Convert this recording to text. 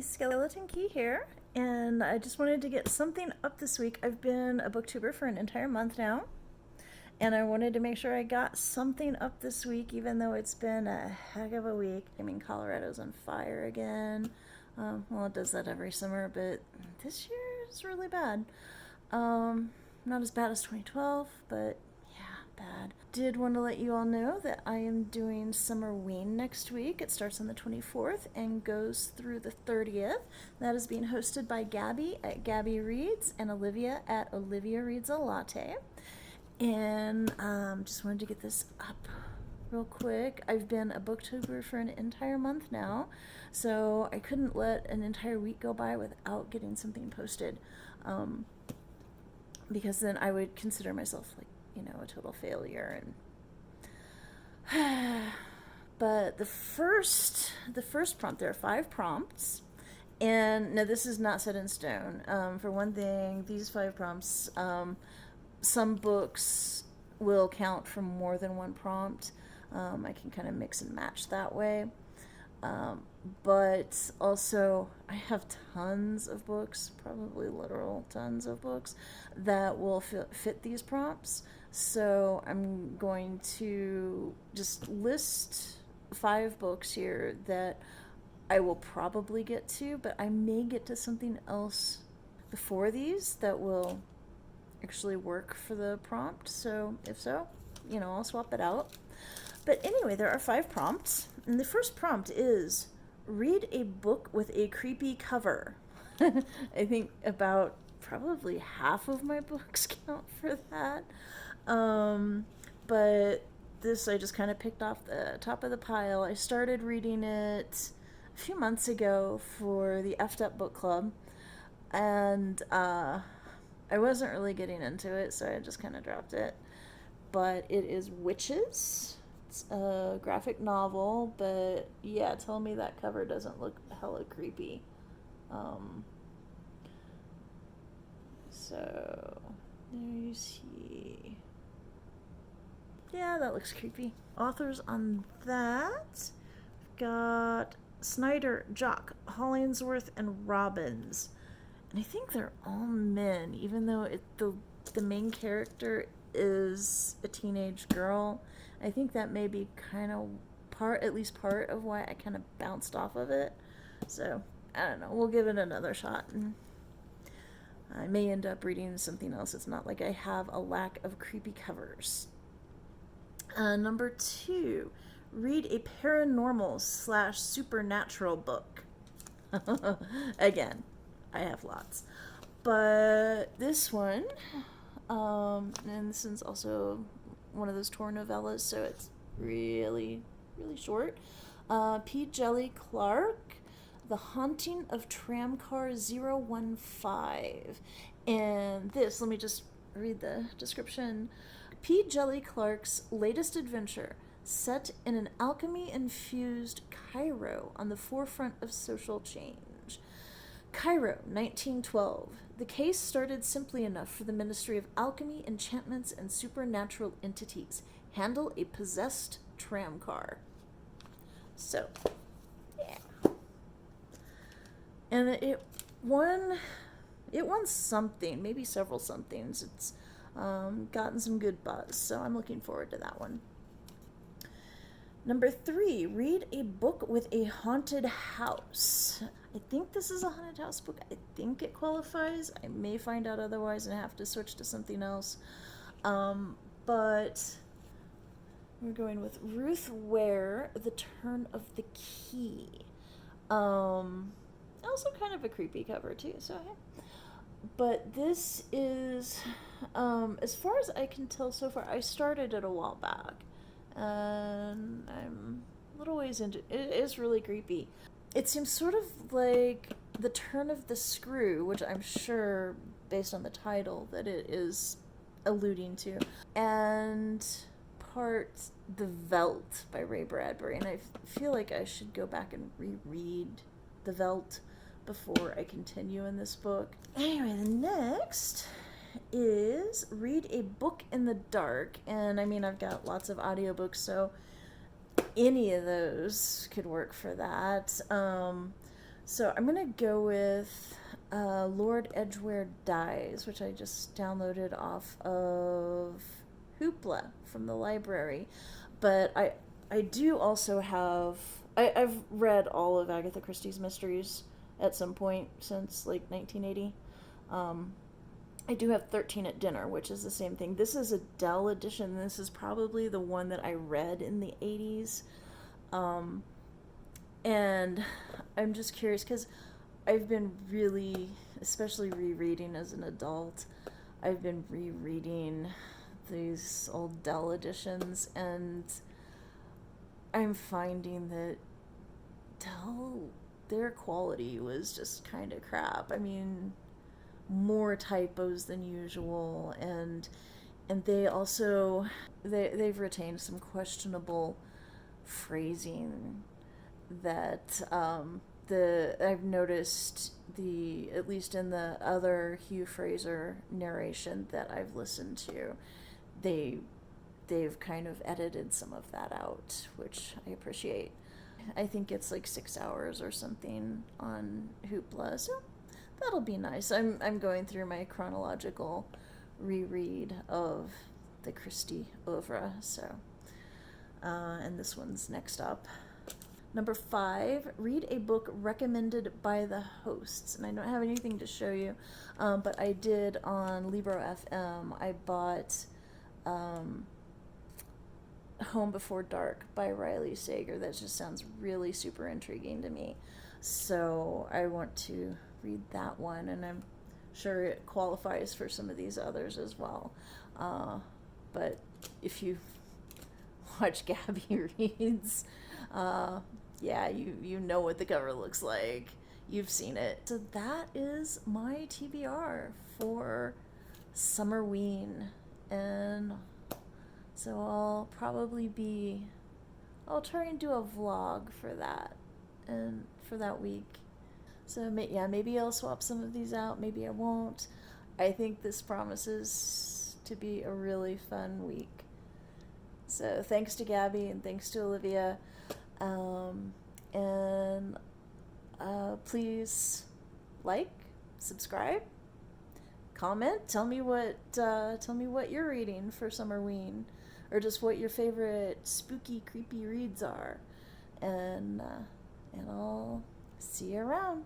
Skeleton Key here, and I just wanted to get something up this week. I've been a booktuber for an entire month now, and I wanted to make sure I got something up this week, even though it's been a heck of a week. I mean, Colorado's on fire again. Well, it does that every summer, but this year is really bad. Not as bad as 2012, but bad. Did want to let you all know that I am doing SummerWeen next week. It starts on the 24th and goes through the 30th. That is being hosted by Gabby at Gabby Reads and Olivia at Olivia Reads a Latte. And just wanted to get this up real quick. I've been a booktuber for an entire month now, so I couldn't let an entire week go by without getting something posted, because then I would consider myself a total failure. And but the first prompt, there are 5 prompts, and no, this is not set in stone. For one thing, these 5 prompts, some books will count for more than one prompt. I can kind of mix and match that way. But also, I have tons of books, probably literal tons of books, that will fit these prompts. So I'm going to just list 5 books here that I will probably get to, but I may get to something else before these that will actually work for the prompt. So if so, I'll swap it out. But anyway, there are 5 prompts, and the first prompt is read a book with a creepy cover. I think about probably half of my books count for that. But this I just kind of picked off the top of the pile. I started reading it a few months ago for the Effed Up Book Club, and I wasn't really getting into it, so I just kind of dropped it. But it is Wytches. It's a graphic novel, but yeah, tell me that cover doesn't look hella creepy. So there you see. Yeah, that looks creepy. Authors on that, we've got Snyder, Jock, Hollingsworth, and Robbins. And I think they're all men, even though the main character is a teenage girl. I think that may be kind of at least part of why I kind of bounced off of it. So, I don't know. We'll give it another shot. And I may end up reading something else. It's not like I have a lack of creepy covers. Number 2, read a paranormal/supernatural book. Again, I have lots. But this one, and this is also one of those Tor novellas, so it's really, really short. Djeli Clark, The Haunting of Tramcar 015. And this, let me just read the description. Djeli Clark's latest adventure, set in an alchemy-infused Cairo on the forefront of social change. Cairo, 1912. The case started simply enough for the Ministry of Alchemy, Enchantments, and Supernatural Entities. Handle a possessed tram car. So, yeah. And it won something, maybe several somethings. It's gotten some good buzz, so I'm looking forward to that one. Number 3, read a book with a haunted house. I think this is a haunted house book. I think it qualifies. I may find out otherwise and have to switch to something else. But we're going with Ruth Ware, The Turn of the Key. Also kind of a creepy cover too, so hey. But this is, as far as I can tell so far, I started it a while back, and I'm a little ways into it. It is really creepy. It seems sort of like The Turn of the Screw, which I'm sure, based on the title, that it is alluding to, and part The Veldt by Ray Bradbury, and I feel like I should go back and reread The Veldt before I continue in this book. Anyway, the next is read a book in the dark, and I mean, I've got lots of audiobooks, so any of those could work for that. So I'm gonna go with Lord Edgware Dies, which I just downloaded off of Hoopla from the library. But I do also have I've read all of Agatha Christie's mysteries at some point since like 1980. I do have 13 at Dinner, which is the same thing. This is a Dell edition. This is probably the one that I read in the 80s. And I'm just curious because I've been really, especially rereading as an adult, I've been rereading these old Dell editions, and I'm finding that Dell, their quality was just kind of crap. I mean, more typos than usual, and they also they've retained some questionable phrasing that I've noticed, the at least in the other Hugh Fraser narration that I've listened to, they've kind of edited some of that out, which I appreciate. I think it's like 6 hours or something on Hoopla, so that'll be nice. I'm going through my chronological reread of the Christie oeuvre, so and this one's next up. Number 5, read a book recommended by the hosts. And I don't have anything to show you, but I did on Libro FM. I bought Home Before Dark by Riley Sager. That just sounds really super intriguing to me. So I want to read that one, and I'm sure it qualifies for some of these others as well. But if you watch Gabby Reads, yeah, you know what the cover looks like. You've seen it. So that is my TBR for SummerWeen. And so I'll try and do a vlog for that, and for that week. So yeah, maybe I'll swap some of these out, maybe I won't. I think this promises to be a really fun week. So thanks to Gabby and thanks to Olivia. And please like, subscribe, comment, tell me what you're reading for SummerWeen, or just what your favorite spooky, creepy reads are. And I'll see you around.